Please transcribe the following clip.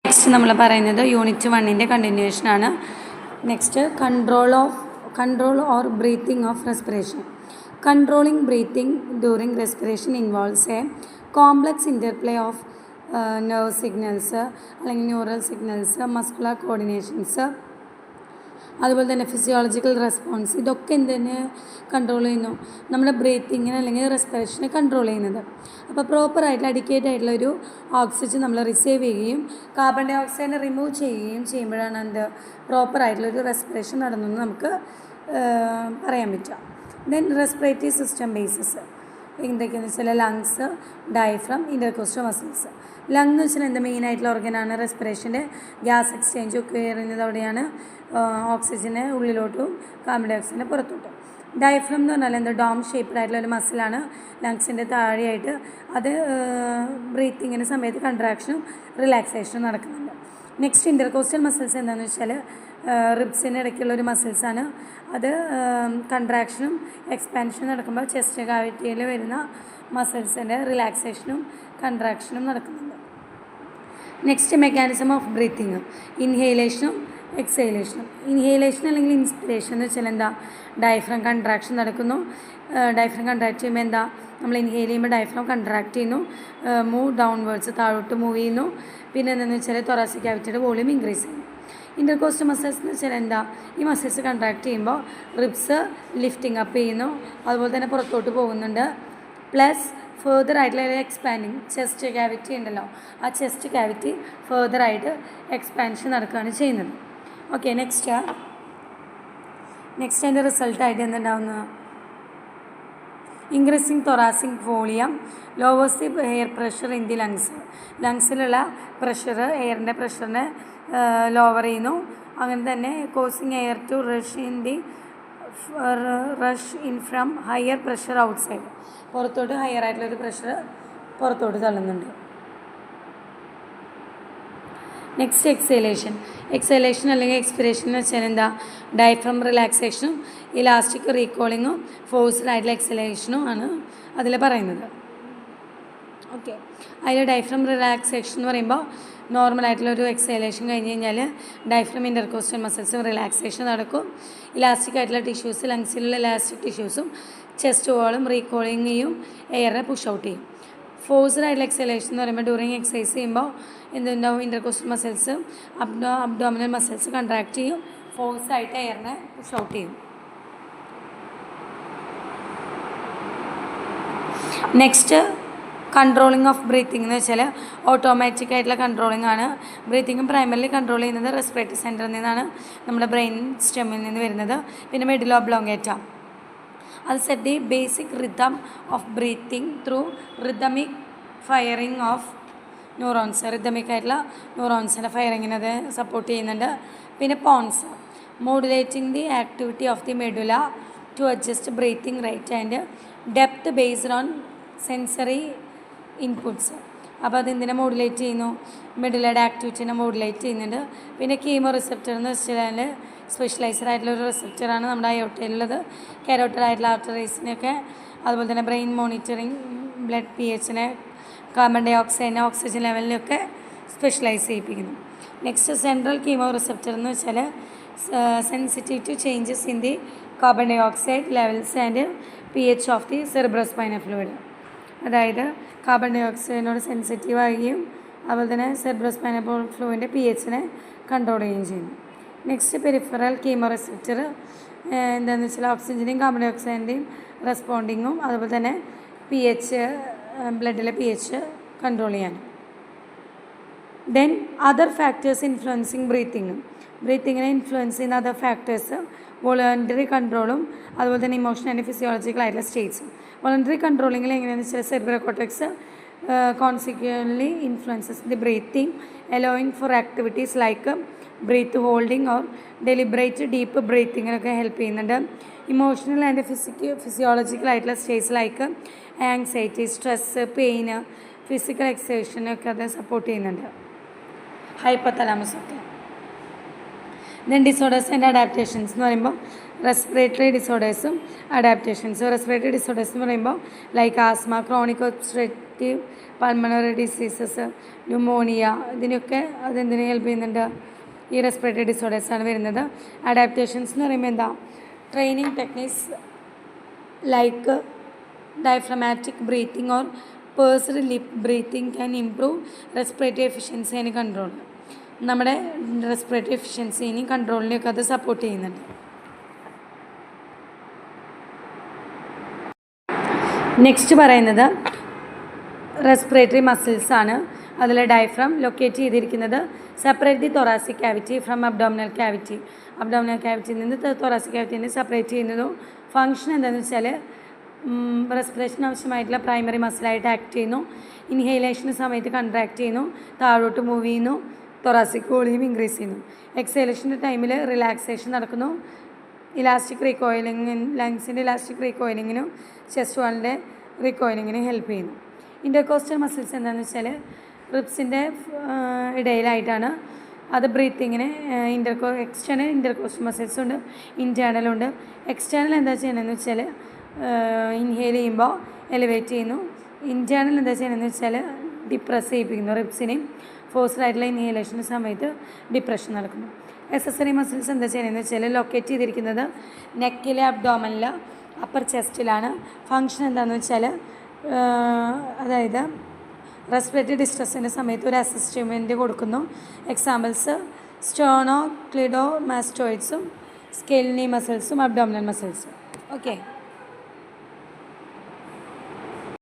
Next നമ്മൾ പറയുന്നത് unit 1ൻ്റെ കണ്ടിന്യൂഷനാണ്. Next control or breathing of respiration. Controlling breathing during respiration involves a complex interplay of nerve signals അല്ലെങ്കിൽ neural signals, muscular coordinations, അതുപോലെ തന്നെ physiological response. ഇതൊക്കെ എന്തിനെ കൺട്രോൾ ചെയ്യുന്നു? നമ്മുടെ ബ്രീത്തിങ്ങിനെ അല്ലെങ്കിൽ റെസ്പിറേഷനെ കൺട്രോൾ ചെയ്യുന്നത്. അപ്പോൾ പ്രോപ്പറായിട്ട് അഡിക്വേറ്റ് ആയിട്ടുള്ള ഒരു ഓക്സിജൻ നമ്മൾ റിസീവ് ചെയ്യുകയും കാർബൺ ഡൈ ഓക്സൈഡിനെ റിമൂവ് ചെയ്യുകയും ചെയ്യുമ്പോഴാണ് എന്ത് പ്രോപ്പറായിട്ടുള്ളൊരു റെസ്പിറേഷൻ നടന്നെന്ന് നമുക്ക് പറയാൻ പറ്റുക. ദെൻ റെസ്പിറേറ്ററി സിസ്റ്റം ബേസസ് എന്തൊക്കെയാണെന്ന് വെച്ചാൽ lungs, diaphragm, intercostal muscles. Lung എന്ന് വെച്ചാൽ എന്താ മെയിനായിട്ടുള്ള ഓർഗനാണ്. റെസ്പിറേഷൻ്റെ ഗ്യാസ് എക്സ്ചേഞ്ച് ഒക്കെ ചെയ്യുന്നത് അവിടെയാണ്. ഓക്സിജനെ ഉള്ളിലോട്ടും കാർബൺ ഡൈ ഓക്സൈഡിനെ പുറത്തോട്ടും. ഡയഫ്രം എന്ന് പറഞ്ഞാൽ എന്താ ഡോം ഷേപ്പ്ഡ് ആയിട്ടുള്ള ഒരു മസിലാണ് ലങ്സിൻ്റെ താഴെയായിട്ട്. അത് ബ്രീത്തിങ്ങിൻ്റെ സമയത്ത് കൺട്രാക്ഷനും റിലാക്സേഷനും നടക്കുന്നുണ്ട്. നെക്സ്റ്റ് ഇൻ്റർകോസ്റ്റൽ മസിൽസ് എന്താണെന്ന് വെച്ചാൽ റിബ്സിന് ഇടയ്ക്കുള്ളൊരു മസിൽസാണ്. അത് കൺട്രാക്ഷനും എക്സ്പാൻഷനും നടക്കുമ്പോൾ ചെസ്റ്റ് കാവിറ്റിയിൽ വരുന്ന മസിൽസിൻ്റെ റിലാക്സേഷനും കൺട്രാക്ഷനും നടക്കുന്നുണ്ട്. നെക്സ്റ്റ് മെക്കാനിസം ഓഫ് ബ്രീത്തിങ്, ഇൻഹേലേഷനും എക്സേലേഷനും. ഇൻഹേലേഷൻ അല്ലെങ്കിൽ ഇൻസ്പിറേഷൻ എന്ന് വെച്ചാൽ എന്താ ഡയഫ്രം കൺട്രാക്ഷൻ നടക്കുന്നു. ഡയഫ്രം കൺട്രാക്ട് ചെയ്യുമ്പോൾ എന്താ നമ്മൾ ഇൻഹേൽ ചെയ്യുമ്പോൾ ഡയഫ്രം കൺട്രാക്ട് ചെയ്യുന്നു, മൂവ് ഡൗൺവേർഡ്സ് താഴോട്ട് മൂവ് ചെയ്യുന്നു. പിന്നെ എന്താണെന്ന് വെച്ചാൽ തൊറാസിക് ക്യാവിറ്റിയുടെ വോളിയം ഇൻക്രീസ് ചെയ്യുന്നു. ഇൻ്റർകോസ്റ്റൽ മസിൽസ് എന്ന് വെച്ചാൽ എന്താ ഈ മസിൽസ് കൺട്രാക്ട് ചെയ്യുമ്പോൾ റിബ്സ് ലിഫ്റ്റിംഗ് അപ്പ് ചെയ്യുന്നു, അതുപോലെ തന്നെ പുറത്തോട്ട് പോകുന്നുണ്ട്. പ്ലസ് ഫേർദർ ആയിട്ടുള്ള എക്സ്പാൻഡിങ് ചെസ്റ്റ് ക്യാവിറ്റി ഉണ്ടല്ലോ, ആ ചെസ്റ്റ് ക്യാവിറ്റി ഫേർദറായിട്ട് എക്സ്പാൻഷൻ നടക്കുകയാണ് ചെയ്യുന്നത്. ഓക്കെ, നെക്സ്റ്റ് അതിൻ്റെ റിസൾട്ടായിട്ട് എന്തുണ്ടാവുന്നത്? Increasing thoracic volume, lowers the air pressure in the lungs. ലങ്സിലുള്ള പ്രഷർ, എയറിൻ്റെ പ്രഷറിനെ ലോവർ ചെയ്യുന്നു. അങ്ങനെ തന്നെ causing air to rush in from higher pressure outside. പുറത്തോട്ട് ഹയർ ആയിട്ടുള്ളൊരു പ്രഷർ പുറത്തോട്ട് തള്ളുന്നുണ്ട്. നെക്സ്റ്റ് എക്സലേഷൻ അല്ലെങ്കിൽ എക്സ്പിറേഷൻ എന്ന് വെച്ചാൽ എന്താ ഡയഫ്രം റിലാക്സേഷനും ഇലാസ്റ്റിക് റീകോളിങ്ങും ഫോഴ്സ്ഡ് ആയിട്ടുള്ള എക്സലേഷനും ആണ് അതിൽ പറയുന്നത്. ഓക്കെ, അതിൽ ഡയഫ്രം റിലാക്സേഷൻ എന്ന് പറയുമ്പോൾ നോർമലായിട്ടുള്ളൊരു എക്സലേഷൻ കഴിഞ്ഞ് കഴിഞ്ഞാൽ ഡയഫ്രം ഇൻ്റർകോസ്റ്റൽ മസിൽസും റിലാക്സേഷൻ നടക്കും. ഇലാസ്റ്റിക് ആയിട്ടുള്ള ടിഷ്യൂസ്, ലങ്സിലുള്ള ഇലാസ്റ്റിക് ടിഷ്യൂസും ചെസ്റ്റ് വാളും റീകോളിങ് ചെയ്യും, എയറിനെ പുഷ് ഔട്ട് ചെയ്യും. ഫോഴ്സ്ഡ് ആയിട്ടുള്ള എക്സലേഷൻ എന്ന് പറയുമ്പോൾ ഡ്യൂറിങ് എക്സസൈസ് ചെയ്യുമ്പോൾ എന്തുണ്ടാവും? Intercostal muscles, abdominal muscles contract ചെയ്യും, ഫോഴ്സായിട്ട് എയറിനെ പുഷ് ഔട്ട് ചെയ്യും. നെക്സ്റ്റ് കൺട്രോളിങ് ഓഫ് ബ്രീത്തിങ് എന്ന് വെച്ചാൽ ഓട്ടോമാറ്റിക് ആയിട്ടുള്ള കൺട്രോളിങ് ആണ്. ബ്രീത്തിങ് പ്രൈമറിലി കൺട്രോൾ ചെയ്യുന്നത് റെസ്പിറേറ്ററി സെൻറ്ററിൽ നിന്നാണ്, നമ്മുടെ ബ്രെയിൻ സ്റ്റെമ്മിൽ നിന്ന് വരുന്നത്. പിന്നെ മെഡുല ഒബ്ലോങ്കേറ്റ, അത് set the basic rhythm of breathing through rhythmic firing of neurons. Rhythmic ആയിട്ടുള്ള ന്യൂറോൺസിൻ്റെ ഫയറിങ്ങിന് അത് സപ്പോർട്ട് ചെയ്യുന്നുണ്ട്. പിന്നെ pons, modulating the activity of the medulla to adjust breathing rate and depth based on sensory inputs. അപ്പോൾ അതെന്തിനെ modulate ചെയ്യുന്നു? മെഡുലയുടെ ആക്ടിവിറ്റീനെ modulate ചെയ്യുന്നുണ്ട്. പിന്നെ കീമോ റിസപ്റ്റർ എന്ന് വെച്ചാൽ സ്പെഷ്യലൈസ്ഡ് ആയിട്ടുള്ളൊരു റിസപ്റ്ററാണ് നമ്മുടെ അയോട്ടയിലുള്ളത്. കാരോട്ടഡ് ആയിട്ടുള്ള ആർട്ടറീസിനെയൊക്കെ, അതുപോലെ തന്നെ ബ്രെയിൻ മോണിറ്ററിങ്, ബ്ലഡ് pHനെ, കാർബൺ ഡൈ ഓക്സൈഡിനെ, ഓക്സിജൻ ലെവലിനൊക്കെ സ്പെഷ്യലൈസ് ചെയ്യിപ്പിക്കുന്നു. നെക്സ്റ്റ് സെൻട്രൽ കീമോ റിസപ്റ്റർ എന്ന് വെച്ചാൽ sensitive to changes in the carbon dioxide levels and pH of the cerebrospinal fluid. അതായത് കാർബൺ ഡൈ ഓക്സൈഡിനോട് സെൻസിറ്റീവ് ആകുകയും അതുപോലെ തന്നെ സെറിബ്രോസ്പൈനൽ ഫ്ലൂയിഡിൻ്റെ pHനെ കൺട്രോൾ ചെയ്യുകയും ചെയ്യുന്നു. നെക്സ്റ്റ് പെരിഫറൽ കീമോ റിസപ്റ്റർ എന്താണെന്ന് വെച്ചാൽ ഓക്സിജൻ്റെയും കാർബൺ ഡൈ ഓക്സൈഡിൻ്റെയും റെസ്പോണ്ടിങ്ങും അതുപോലെ തന്നെ pH, ബ്ലഡിലെ pH കൺട്രോൾ ചെയ്യാനും. ദെൻ അതർ ഫാക്ടേഴ്സ് ഇൻഫ്ലുവൻസിങ് ബ്രീത്തിങ്ങിനെ ഇൻഫ്ലുവൻസ് ചെയ്യുന്ന അതർ ഫാക്ടേഴ്സ് വോളണ്ടറി കൺട്രോളും അതുപോലെ തന്നെ ഇമോഷണൽ ആൻഡ് ഫിസിയോളജിക്കൽ ആയിട്ടുള്ള സ്റ്റേറ്റ്സും. വോളണ്ടറി കൺട്രോളിങ്ങിൽ എങ്ങനെയാണെന്ന് വെച്ചാൽ cerebral cortex consequently influences the breathing, allowing for activities like breath holding or deliberate deep ബ്രീത്തിങ്ങിനൊക്കെ ഹെൽപ്പ് ചെയ്യുന്നുണ്ട്. ഇമോഷണൽ ആൻഡ് ഫിസിയോളജിക്കൽ ആയിട്ടുള്ള states like anxiety, stress, pain, physical എക്സേഷനൊക്കെ അത് സപ്പോർട്ട് ചെയ്യുന്നുണ്ട്. ഹൈപ്പോതലാമസ് ഒക്കെ. ദെൻ ഡിസോർഡേഴ്സ് ആൻഡ് അഡാപ്റ്റേഷൻസ് എന്ന് പറയുമ്പോൾ respiratory ഡിസോർഡേഴ്സും അഡാപ്റ്റേഷൻസും. Respiratory disorders എന്ന് പറയുമ്പോൾ like asthma, chronic obstructive pulmonary diseases, pneumonia, ഇതിനൊക്കെ അതെന്തിനു ഹെൽപ്പ് ചെയ്യുന്നുണ്ട്? ഈ റെസ്പിറേറ്ററി ഡിസോർഡേഴ്സാണ് വരുന്നത്. അഡാപ്റ്റേഷൻസ് എന്ന് പറയുമ്പോൾ എന്താ? Training techniques like diaphragmatic breathing or pursed lip breathing can improve respiratory efficiency and control. നമ്മുടെ റെസ്പിറേറ്ററി എഫിഷ്യൻസിനെയും കൺട്രോളിനെയൊക്കെ അത് സപ്പോർട്ട് ചെയ്യുന്നുണ്ട്. നെക്സ്റ്റ് പറയുന്നത് റെസ്പിറേറ്ററി മസിൽസ് ആണ്. അതിൽ ഡയഫ്രം ലൊക്കേറ്റ് ചെയ്തിരിക്കുന്നത് separate the thoracic cavity from abdominal cavity. Abdominal ക്യാവിറ്റിയിൽ നിന്ന് തൊറാസിക് ക്യാവിറ്റിനെ സെപ്പറേറ്റ് ചെയ്യുന്നതും ഫങ്ഷൻ എന്താണെന്ന് വെച്ചാൽ റെസ്പിറേഷൻ ആവശ്യമായിട്ടുള്ള പ്രൈമറി മസിലായിട്ട് ആക്ട് ചെയ്യുന്നു. ഇൻഹേലേഷന് സമയത്ത് കൺട്രാക്ട് ചെയ്യുന്നു, താഴോട്ട് മൂവ് ചെയ്യുന്നു, തൊറാസിക് വോളിയം ഇൻക്രീസ് ചെയ്യുന്നു. എക്സേലേഷൻ്റെ ടൈമിൽ റിലാക്സേഷൻ നടക്കുന്നു. ഇലാസ്റ്റിക് റീകോയിലിംഗ്, ലങ്സിൻ്റെ ഇലാസ്റ്റിക് റീകോയിലിങ്ങിനും ചെസ്റ്റ് വാളിൻ്റെ റീകോയിലിങ്ങിനും ഹെൽപ്പ് ചെയ്യുന്നു. ഇൻ്റർകോസ്റ്റൽ മസിൽസ് എന്താണെന്ന് വെച്ചാൽ റിബ്സിൻ്റെ ഇടയിലായിട്ടാണ്. അത് ബ്രീത്തിങ്ങിന് എക്സ്റ്റേണൽ ഇൻ്റർകോസ്റ്റൽ മസിൽസ് ഉണ്ട്, ഇൻറ്റേർണലുണ്ട്. എക്സ്റ്റേണൽ എന്താ ചെയ്യണമെന്ന് വെച്ചാൽ ഇൻഹേൽ ചെയ്യുമ്പോൾ എലിവേറ്റ് ചെയ്യുന്നു. ഇൻറ്റേർണൽ എന്താ ചെയ്യണമെന്ന് വെച്ചാൽ ഡിപ്രസ് ചെയ്യിപ്പിക്കുന്നു. റിബ്സിനെയും ഫോഴ്സ്ഡ് ആയിട്ടുള്ള ഇൻഹേലേഷൻ്റെ സമയത്ത് ഡിപ്രഷൻ നടക്കുന്നു. എക്സസറി മസിൽസ് എന്താ ചെയ്യണമെന്ന് വെച്ചാൽ ലൊക്കേറ്റ് ചെയ്തിരിക്കുന്നത് നെക്കിലെ അബ്ഡോമനിൽ അപ്പർ ചെസ്റ്റിലാണ്. ഫങ്ഷൻ എന്താണെന്ന് വെച്ചാൽ അതായത് റെസ്പിറേറ്ററി ഡിസ്ട്രസ്സിൻ്റെ സമയത്ത് ഒരു അസിസ്റ്റ്മെൻറ്റ് കൊടുക്കുന്നു. എക്സാമ്പിൾസ് സ്റ്റോണോ ക്ലിഡോ മാസ്റ്റോയിഡ്സും സ്കെലിനി മസിൽസും അബ്ഡോമിനൽ മസിൽസും. ഓക്കെ.